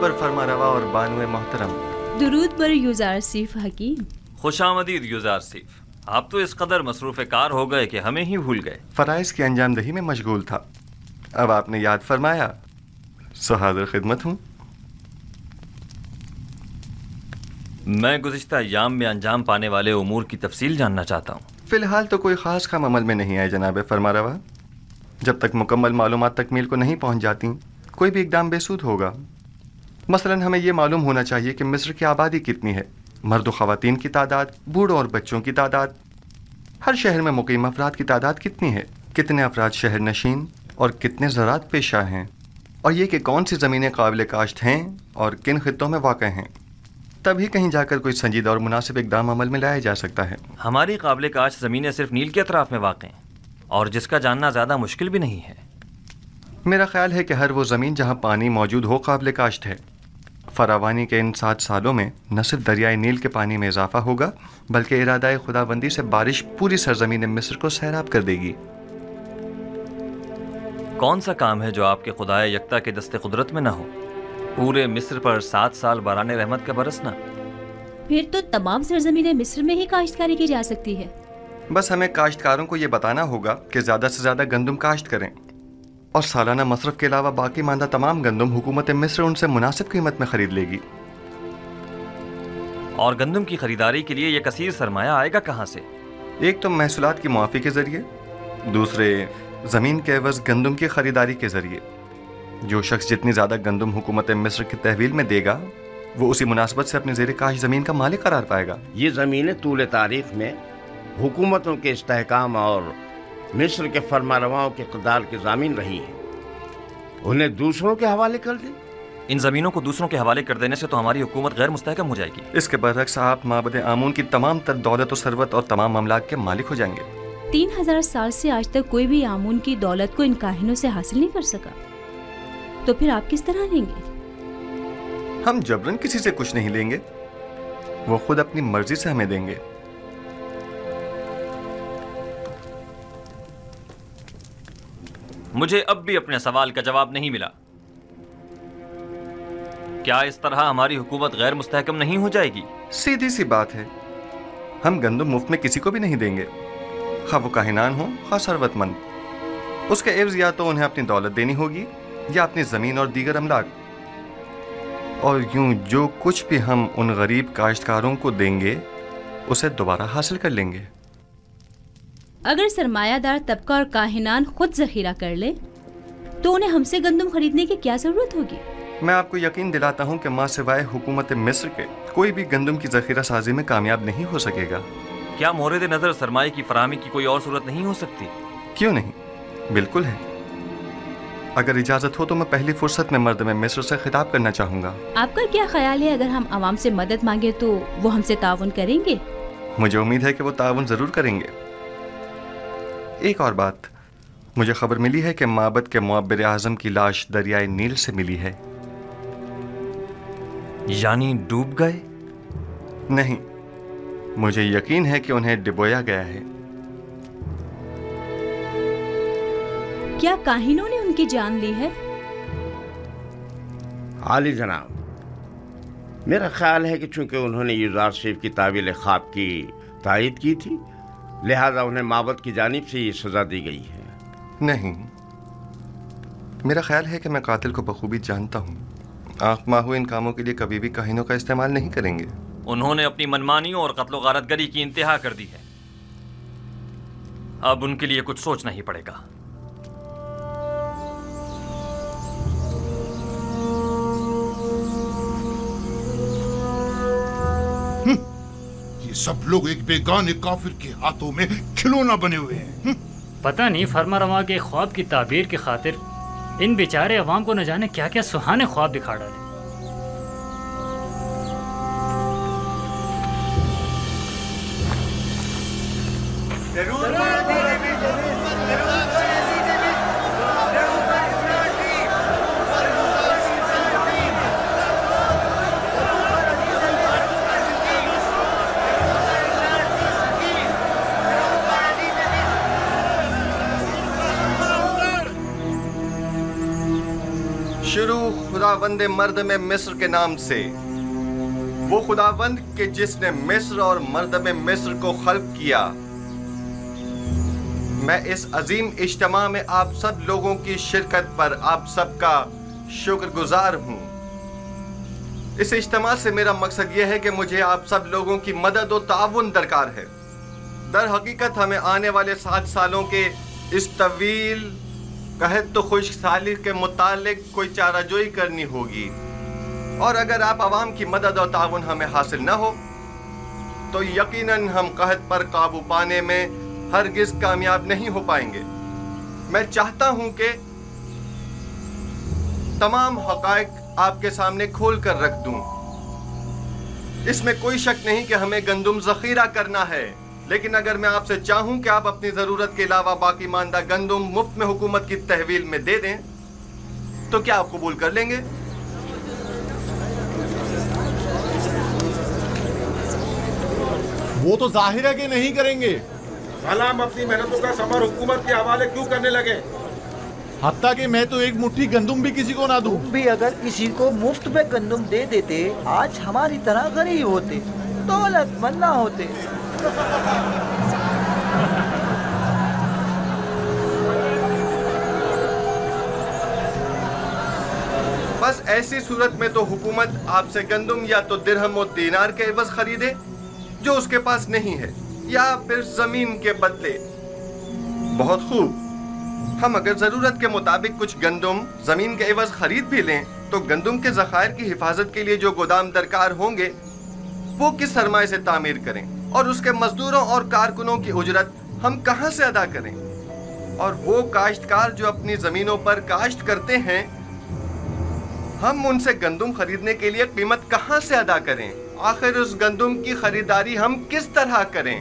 बर फरमा रवा और बानुए मोहतरम। दुरूद बर युजार सिफ हकीम। खुशामदीद युजार सिफ। आप तो इस कदर मसरूफ़ कार हो गए कि हमें ही भूल गए। फ़राइज़ की अंजामदही में मशगूल था, अब आपने याद फरमाया, सो हाज़िर खिदमत हूँ। मैं गुज़िश्ता अय्याम में अंजाम पाने वाले उमूर की तफसील जानना चाहता हूँ। फ़िलहाल तो कोई ख़ास काम अमल में नहीं आए जनाब फरमा रवा। जब तक मुकम्मल मालूमात तकमील को नहीं पहुँच जाती, कोई भी इक़दाम बेसूद होगा। मसलन हमें ये मालूम होना चाहिए कि मिस्र की आबादी कितनी है, मर्द व ख़वातीन की तादाद, बूढ़ों और बच्चों की तादाद, हर शहर में मुक़ीम अफराद की तादाद कितनी है, कितने अफराद शहर नशीन और कितने ज़राअत पेशा हैं, और ये कि कौन सी ज़मीनें काबिल काश्त हैं और किन ख़ित्तों में वाक़ हैं। तभी कहीं जाकर कोई संजीदा और मुनासिब इक़दाम अमल में लाया जा सकता है। हमारी काबिल काश्त ज़मीनें सिर्फ नील के अतराफ़ में वाक़ हैं और जिसका जानना ज़्यादा मुश्किल भी नहीं है। मेरा ख्याल है कि हर वो ज़मीन जहाँ पानी मौजूद हो काबिल काश्त है। फरावानी के इन 7 सालों में न सिर्फ दरियाए नील के पानी में इजाफा होगा, बल्कि इरादा खुदाबंदी से बारिश पूरी सरजमीन मिस्र को सैराब कर देगी। कौन सा काम है जो आपके खुदाए यकता के दस्ते कुदरत में न हो? पूरे मिस्र पर 7 साल बराने रहमत का बरसना। फिर तो तमाम सरजमीनें मिस्र में ही काश्तकारी की जा सकती है। बस हमें काश्तकारों को ये बताना होगा कि ज़्यादा से ज़्यादा गंदम काश्त करें, और सालाना मसरफ के अलावा बाकी मांदा तमाम गंदम हुकूमत मिस्र उनसे मुनासिब कीमत में ख़रीद लेगी। और गंदम की ख़रीदारी के लिए यह कसीर सरमाया आएगा कहाँ से? एक तो महसूलात की मुआफ़ी के ज़रिए, दूसरे ज़मीन के एवज़ गंदम की ख़रीदारी के ज़रिए। जो शख्स जितनी ज़्यादा गंदम हुकूमत मिस्र की तहवील में देगा, वो उसी मुनासबत से अपनी ज़ेर काश ज़मीन का मालिक करार पाएगा। ये ज़मीनें तूल तारीख़ में हुकूमतों के इस्तेहकाम और मिस्र के फरमारवाओं के इक़्तिदार की ज़मीन रही हैं, उन्हें दूसरों के हवाले कर दें। इन ज़मीनों को दूसरों के हवाले कर देने से तो हमारी हुकूमत गैर मुस्तहकम हो जाएगी। इसके बरअक्स आप माबद आमून की तमाम तर दौलत और सरवत और तमाम अमलाक के मालिक हो जाएंगे। 3000 साल से आज तक कोई भी आमून की दौलत को इन काहिनों से हासिल नहीं कर सका, तो फिर आप किस तरह लेंगे? हम जबरन किसी से कुछ नहीं लेंगे, वो खुद अपनी मर्जी से हमें देंगे। मुझे अब भी अपने सवाल का जवाब नहीं मिला। क्या इस तरह हमारी हुकूमत गैर मुस्तहकम नहीं हो जाएगी? सीधी सी बात है, हम गंदम मुफ्त में किसी को भी नहीं देंगे, खा वो काहिनान हो खा सरवतमंद। उसके एवज या तो उन्हें अपनी दौलत देनी होगी या अपनी ज़मीन और दीगर अमलाक। और यूं जो कुछ भी हम उन गरीब काश्तकारों को देंगे उसे दोबारा हासिल कर लेंगे। अगर सरमायादार तबका और काहिनान खुद जखीरा कर ले तो उन्हें हमसे गंदम खरीदने की क्या जरूरत होगी? मैं आपको यकीन दिलाता हूं कि मां सिवाय हुकूमत मिस्र के कोई भी गंदम की जखीरा साजी में कामयाब नहीं हो सकेगा। क्या मोरद नज़र सरमाए की फराहमी की कोई और सूरत नहीं हो सकती? क्यों नहीं, बिल्कुल है। अगर इजाजत हो तो मैं पहली फुर्सत में मर्द में मिस्र से खिताब करना चाहूंगा। आपका क्या ख्याल है, अगर हम आवाम से मदद मांगे तो वो हमसे ताउन करेंगे? मुझे उम्मीद है कि वो ताउन जरूर करेंगे। एक और बात, मुझे खबर मिली है कि माबद के मुअब्बिर आज़म की लाश दरियाए नील से मिली है। यानी डूब गए? नहीं, मुझे यकीन है कि उन्हें डिबोया गया है। क्या काहिनों ने उनकी जान ली है? आली जनाब, मेरा ख्याल है कि चूंकि उन्होंने युजार सिफ की तावील ख्वाब की तायद की थी, लिहाजा उन्हें माबद की जानिब से ये सजा दी गई है। नहीं, मेरा ख्याल है कि मैं कातिल को बखूबी जानता हूँ। आँख माहू इन कामों के लिए कभी भी काहिनों का इस्तेमाल नहीं करेंगे। उन्होंने अपनी मनमानियों और कत्लो गारतगरी की इंतहा कर दी है, अब उनके लिए कुछ सोचना ही पड़ेगा। ये सब लोग एक बेगाने काफिर के हाथों में खिलौना बने हुए हैं। पता नहीं फरमारवा के ख्वाब की ताबीर की खातिर इन बेचारे अवाम को न जाने क्या क्या सुहाने ख्वाब दिखा डाले। खुदावंद मर्द में मिस्र के नाम से, वो खुदावंद के जिसने मिस्र और मर्द में मिस्र को खल्क किया। मैं इस अजीम इज्तिमा में आप सब लोगों की शिरकत पर आप सबका शुक्रगुजार हूँ। इस इज्तिमा से मेरा मकसद यह है कि मुझे आप सब लोगों की मदद और ताउन दरकार है। दर हकीकत हमें आने वाले 7 सालों के इस तवील कहत तो खुशहाली के मुतालिक कोई चाराजोई करनी होगी, और अगर आप आवाम की मदद और ताउन हमें हासिल न हो तो यकीनन हम कहत पर काबू पाने में हरगिज कामयाब नहीं हो पाएंगे। मैं चाहता हूं कि तमाम हकायक आपके सामने खोल कर रख दूं। इसमें कोई शक नहीं कि हमें गंदुम जखीरा करना है, लेकिन अगर मैं आपसे चाहूं कि आप अपनी जरूरत के अलावा बाकी मानदा गंदुम मुफ्त में हुकूमत की तहवील में दे दें, तो क्या आप कबूल कर लेंगे? वो तो जाहिर है कि नहीं करेंगे। भला हम अपनी मेहनतों का समर हुकूमत के हवाले क्यों करने लगे? हत्ता कि मैं तो एक मुट्ठी गंदुम भी किसी को ना दूं। तुम भी अगर किसी को मुफ्त में गंदुम दे देते, आज हमारी तरह गरीब होते, दौलतमंद ना होते। बस ऐसी सूरत में तो हुकूमत आपसे गंदुम या तो दिरहम और दीनार के एवज खरीदे जो उसके पास नहीं है, या फिर जमीन के बदले। बहुत खूब, हम अगर जरूरत के मुताबिक कुछ गंदुम जमीन के एवज खरीद भी लें तो गंदुम के जखायर की हिफाजत के लिए जो गोदाम दरकार होंगे वो किस सरमाए से तामीर करें, और उसके मजदूरों और कारकुनों की उजरत हम कहां से अदा करें, और वो काश्तकार जो अपनी जमीनों पर काश्त करते हैं हम उनसे गंदुम खरीदने के लिए कीमत कहां से अदा करें? आखिर उस गंदुम की खरीदारी हम किस तरह करें?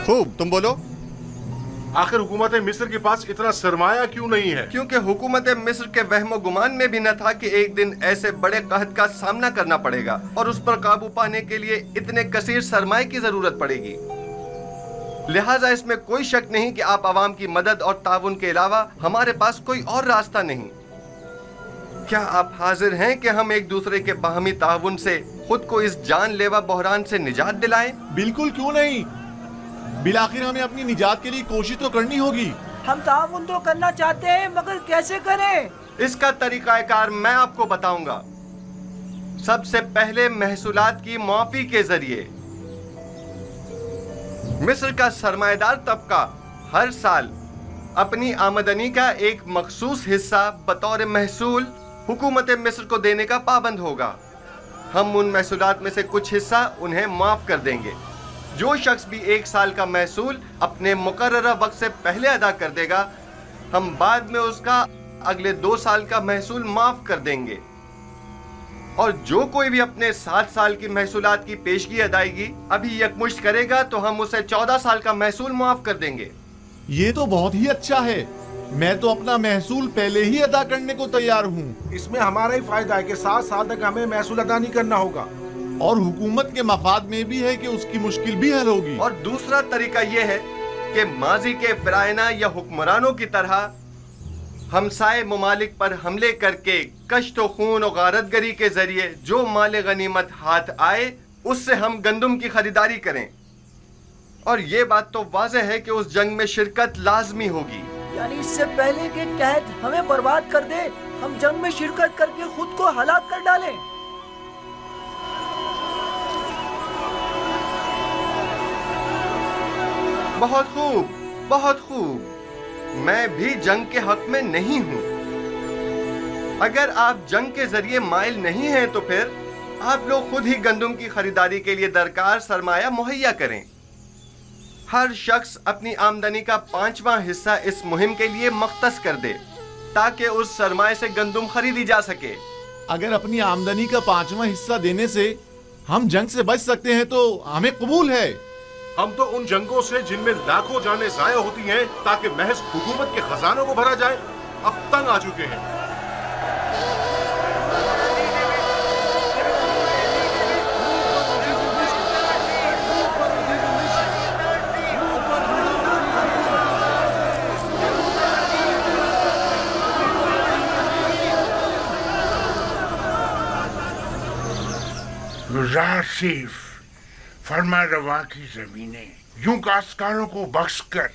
खूब, तुम बोलो। आखिर हुकूमत मिस्र के पास इतना सरमाया क्यों नहीं है? क्योंकि हुकूमत मिस्र के वहमो गुमान में भी न था कि एक दिन ऐसे बड़े कहत का सामना करना पड़ेगा और उस पर काबू पाने के लिए इतने कसीर सरमाए की जरूरत पड़ेगी। लिहाजा इसमें कोई शक नहीं कि आप आवाम की मदद और ताउन के अलावा हमारे पास कोई और रास्ता नहीं। क्या आप हाजिर हैं कि हम एक दूसरे के बाहमी ताउन से खुद को इस जानलेवा बहरान से निजात दिलाएं? बिल्कुल, क्यों नहीं। बिलाखिर हमें अपनी निजात के लिए कोशिश तो करनी होगी। हम ताउन तो करना चाहते हैं, मगर कैसे करें? इसका तरीकाकार मैं आपको बताऊंगा। सबसे पहले महसूलात की मुआफी के जरिए मिस्र का सरमाएदार तबका हर साल अपनी आमदनी का एक मखसूस हिस्सा बतौर महसूल हुकूमत मिस्र को देने का पाबंद होगा। हम उन महसूलात में से कुछ हिस्सा उन्हें माफ कर देंगे। जो शख्स भी 1 साल का महसूल अपने मुकर्ररा वक्त से पहले अदा कर देगा, हम बाद में उसका अगले 2 साल का महसूल माफ कर देंगे। और जो कोई भी अपने 7 साल की महसूलात की पेशगी अदायगी अभी यकमुश्त करेगा तो हम उसे 14 साल का महसूल माफ कर देंगे। ये तो बहुत ही अच्छा है। मैं तो अपना महसूल पहले ही अदा करने को तैयार हूँ। इसमें हमारा ही फायदा है कि 7 साल तक हमें महसूल अदा नहीं करना होगा, और हुकूमत के मफाद में भी है कि उसकी मुश्किल भी हल होगी। और दूसरा तरीका यह है कि माजी के फिरायना या हुक्मरानों की तरह हमसाए ममालिक पर हमले करके कश्त व खून और गारतगरी के जरिए जो माल गनीमत हाथ आए उससे हम गंदुम की खरीदारी करें। और ये बात तो वाज़ेह है कि उस जंग में शिरकत लाजमी होगी। यानी इससे पहले कि कहत हमें बर्बाद कर दे, हम जंग में शिरकत करके खुद को हलाक कर डालें। बहुत खूब, बहुत खूब। मैं भी जंग के हक में नहीं हूं। अगर आप जंग के जरिए माइल नहीं हैं तो फिर आप लोग खुद ही गंदुम की खरीदारी के लिए दरकार सरमाया मुहैया करें। हर शख्स अपनी आमदनी का 5वां हिस्सा इस मुहिम के लिए मख्तस कर दे ताकि उस सरमाए से गंदुम खरीदी जा सके। अगर अपनी आमदनी का 5वां हिस्सा देने से हम जंग से बच सकते हैं तो हमें कबूल है। हम तो उन जंगों से जिनमें लाखों जानें ज़ाया होती हैं ताकि महज हुकूमत के खजानों को भरा जाए, अब तंग आ चुके हैं। युजार सिर्फ फरमा रवा की जमीनें यूं काश्तकारों को बख्शकर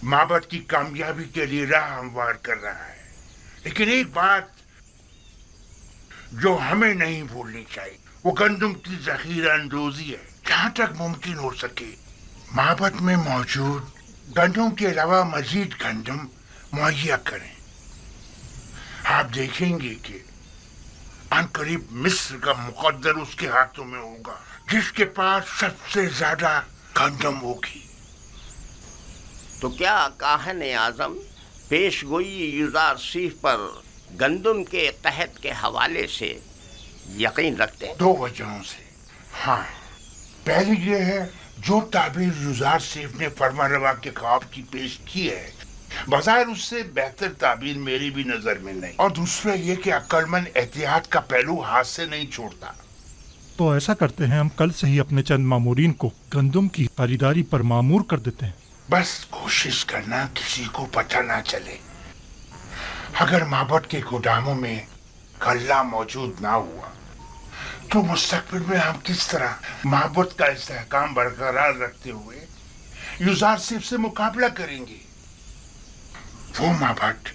माबद की कामयाबी के लिए राह हमवार कर रहा है। लेकिन एक बात जो हमें नहीं भूलनी चाहिए, वो गंदम की जखीरा अंदोजी है। जहां तक मुमकिन हो सके माबद में मौजूद गंदम के अलावा मजीद गंदम मुहैया करें। आप देखेंगे कि अनकरीब मिस्र का मुकद्दर उसके हाथों में होगा, जिसके पास सबसे ज्यादा गंदम होगी। तो क्या काहन आजम पेशगोई युजार सीफ पर गंदम के तहत के हवाले से यकीन रखते हैं? 2 वजहों से। हाँ, पहली ये है जो ताबीर युजार सीफ ने फरमा रवा के ख्वाब की पेश की है, बाजार उससे बेहतर ताबीर मेरी भी नजर में नहीं। और दूसरा ये कि अक्लमंद एहतियात का पहलू हाथ से नहीं छोड़ता। तो ऐसा करते हैं, हम कल से ही अपने चंद मामूरीन को गंदम की खरीदारी पर मामूर कर देते हैं। बस कोशिश करना किसी को पता ना चले। अगर माबद के गोदामों में गल्ला मौजूद ना हुआ तो मुस्तकबिल में हम किस तरह माबद का इस्तेहकाम बरकरार रखते हुए युजार सिर्फ से मुकाबला करेंगे? वो माबद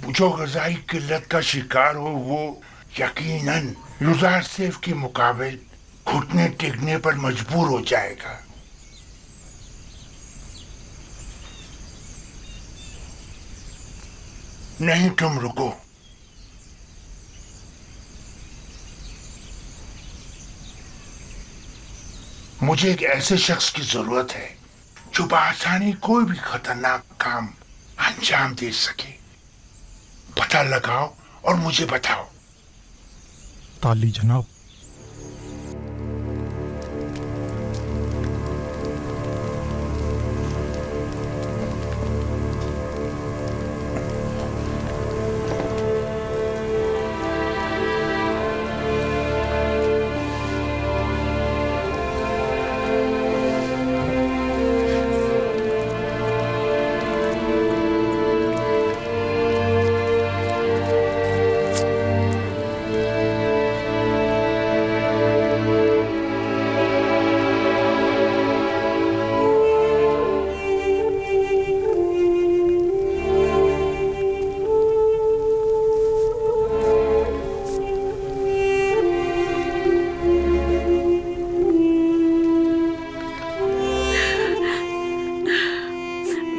जो ग़िज़ाई किल्लत का शिकार हो, वो यकीनन युजार सिर्फ के मुकाबले घुटने टेकने पर मजबूर हो जाएगा। नहीं, तुम रुको। मुझे एक ऐसे शख्स की जरूरत है जो बआसानी कोई भी खतरनाक काम अंजाम दे सके। पता लगाओ और मुझे बताओ। ताली जनाब।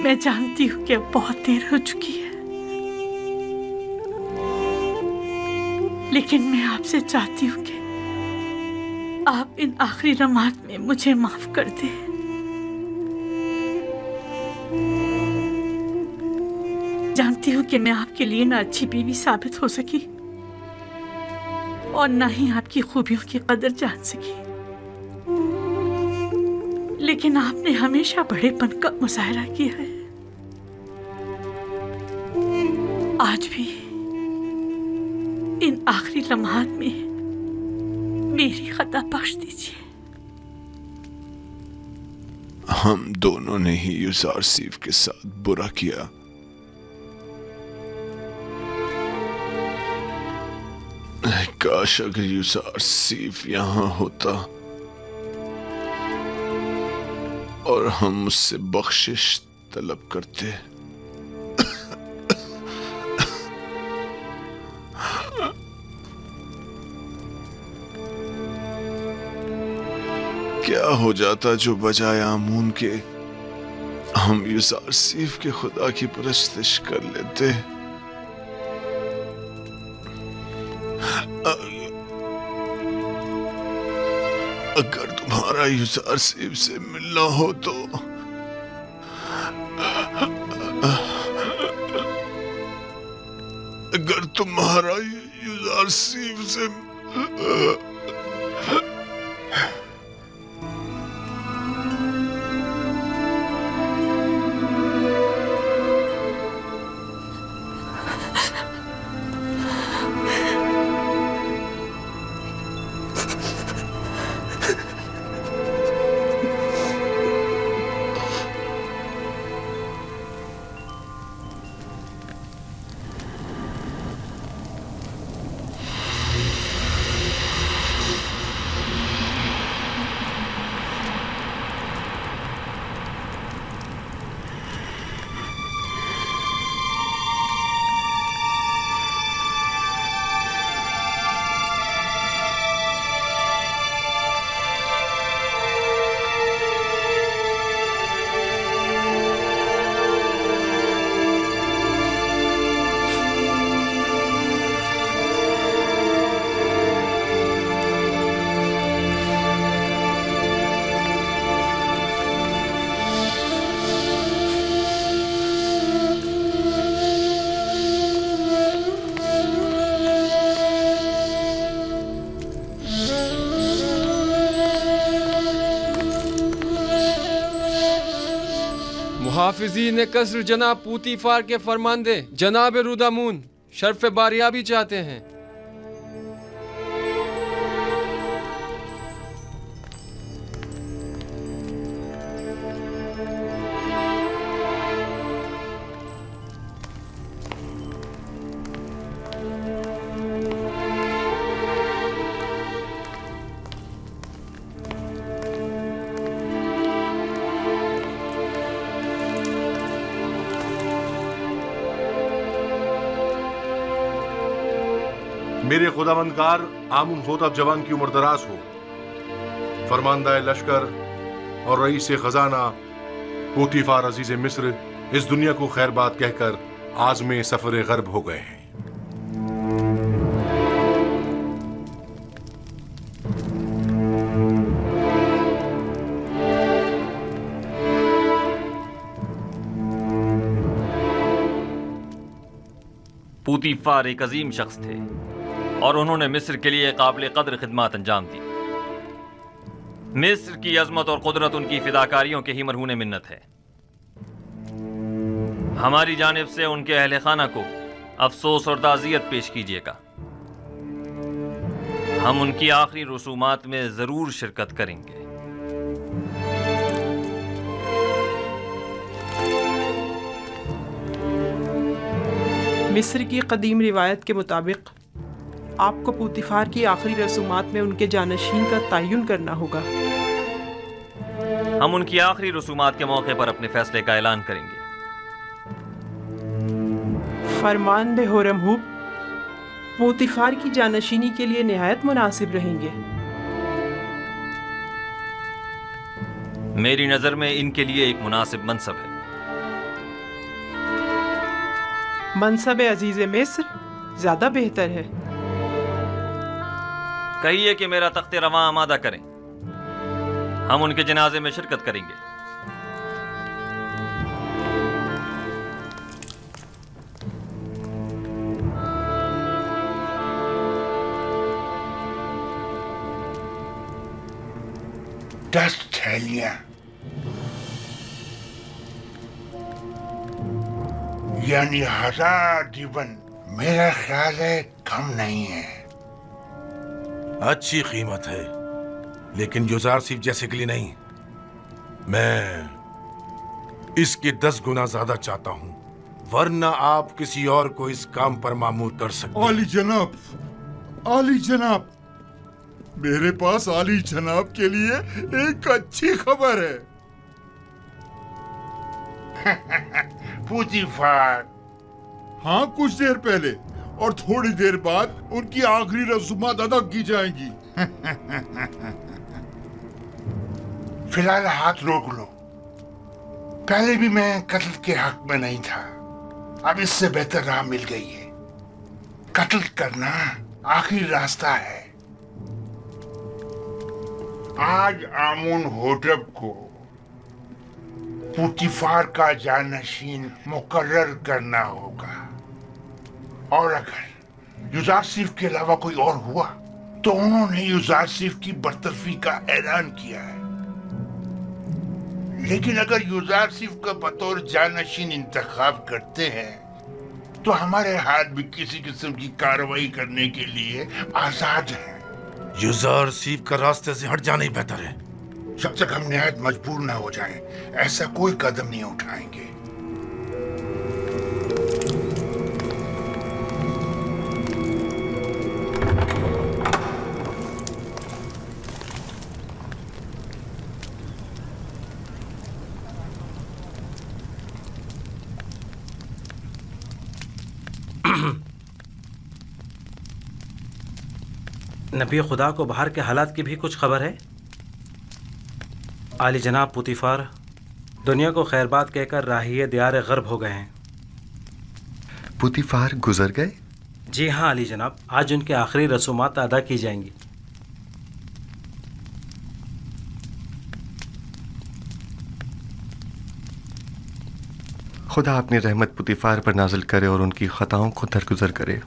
मैं जानती हूँ कि अब बहुत देर हो चुकी है, लेकिन मैं आपसे चाहती हूँ कि आप इन आखिरी लम्हात में मुझे माफ कर दें। जानती हूँ कि मैं आपके लिए ना अच्छी बीवी साबित हो सकी और ना ही आपकी खूबियों की कदर जान सकी, लेकिन आपने हमेशा बड़ेपन का मुजाहरा किया है। आज भी इन आखिरी लम्हात में मेरी खता बख्श दीजिए। हम दोनों ने ही युजार सीफ के साथ बुरा किया। काश अगर युजार सीफ यहाँ होता और हम उससे बख्शिश तलब करते। क्या हो जाता जो बजाय आमून के हम युजार सीफ के खुदा की परस्तिश कर लेते। अगर तुम्हारा युजार सीफ से मिलना हो तो अगर तुम्हारा युजार सीफ से हाफिजीन कसर जनाब पूतीफार के फरमांदे जनाब रुदामून शर्फ बारियाबी चाहते हैं। मेरे खुदावंदगार आमुन होतब जवान की उम्र दराज हो। फरमानदा लश्कर और रईस खजाना पूतीफार अजीज मिस्र इस दुनिया को खैरबाद कहकर आज़मे सफर गर्ब हो गए हैं। पूतीफार एक अजीम शख्स थे और उन्होंने मिस्र के लिए काबिल कदर खिदमत अंजाम दी। मिस्र की अजमत और कुदरत उनकी फिदाकारियों के ही मरहूने मिन्नत है। हमारी जानिब से उनके अहले खाना को अफसोस और ताज़ियत पेश कीजिएगा। हम उनकी आखिरी रसूमात में जरूर शिरकत करेंगे। मिस्र की कदीम रिवायत के मुताबिक आपको पूतीफार की आखिरी रसूमात में उनके जानशीन का तयन करना होगा। हम उनकी आखिरी रसूमात के मौके पर अपने फैसले का ऐलान करेंगे। फरमान बे होरमहूब पूतीफार की जानशीनी के लिए निहायत मुनासिब रहेंगे। मेरी नजर में इनके लिए एक मुनासिब मनसब है। मनसब अजीज मिस्र ज्यादा बेहतर है। कहिए कि मेरा तख्ते रवां आमादा करें, हम उनके जनाजे में शिरकत करेंगे। दस थैलियां, यानी 1000 दीवन। मेरा ख्याल है कम नहीं है। अच्छी कीमत है, लेकिन युजारसीफ जैसे के लिए नहीं। मैं इसके 10 गुना ज्यादा चाहता हूं, वरना आप किसी और को इस काम पर मामूर कर सकते। आली जनाब, आली जनाब, मेरे पास आली जनाब के लिए एक अच्छी खबर है। पूतीफार, हाँ, कुछ देर पहले और थोड़ी देर बाद उनकी आखिरी रसूमात अदा की जाएंगी। फिलहाल हाथ रोक लो। पहले भी मैं कत्ल के हक में नहीं था, अब इससे बेहतर राह मिल गई है। कत्ल करना आखिरी रास्ता है। आज आमुन होटब को पूतीफार का जानशीन मुकर्रर करना होगा, और अगर युजारसीफ के अलावा कोई और हुआ तो उन्होंने युजारसीफ की बरतरफी का ऐलान किया है। लेकिन अगर युजारसीफ का बतौर जानशीन इंतखाब करते हैं तो हमारे हाथ भी किसी किस्म की कार्रवाई करने के लिए आजाद हैं। युजारसीफ का रास्ते से हट जाना ही बेहतर है। जब तक हम निहायत मजबूर ना हो जाएं, ऐसा कोई कदम नहीं उठाएंगे। नबी खुदा को बाहर के हालात की भी कुछ खबर है? आली जनाब पूतीफार दुनिया को खैरबाद कहकर राहिए दियार गर्ब हो गए हैं। पूतीफार गुजर गए? जी हाँ आली जनाब, आज उनके आखिरी रसूमात अदा की जाएंगी। खुदा अपनी रहमत पूतीफार पर नाजिल करे और उनकी खताओं को दरगुजर करे।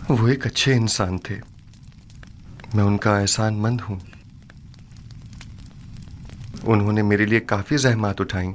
वो एक अच्छे इंसान थे, मैं उनका एहसानमंद हूं। उन्होंने मेरे लिए काफ़ी ज़हमत उठाई।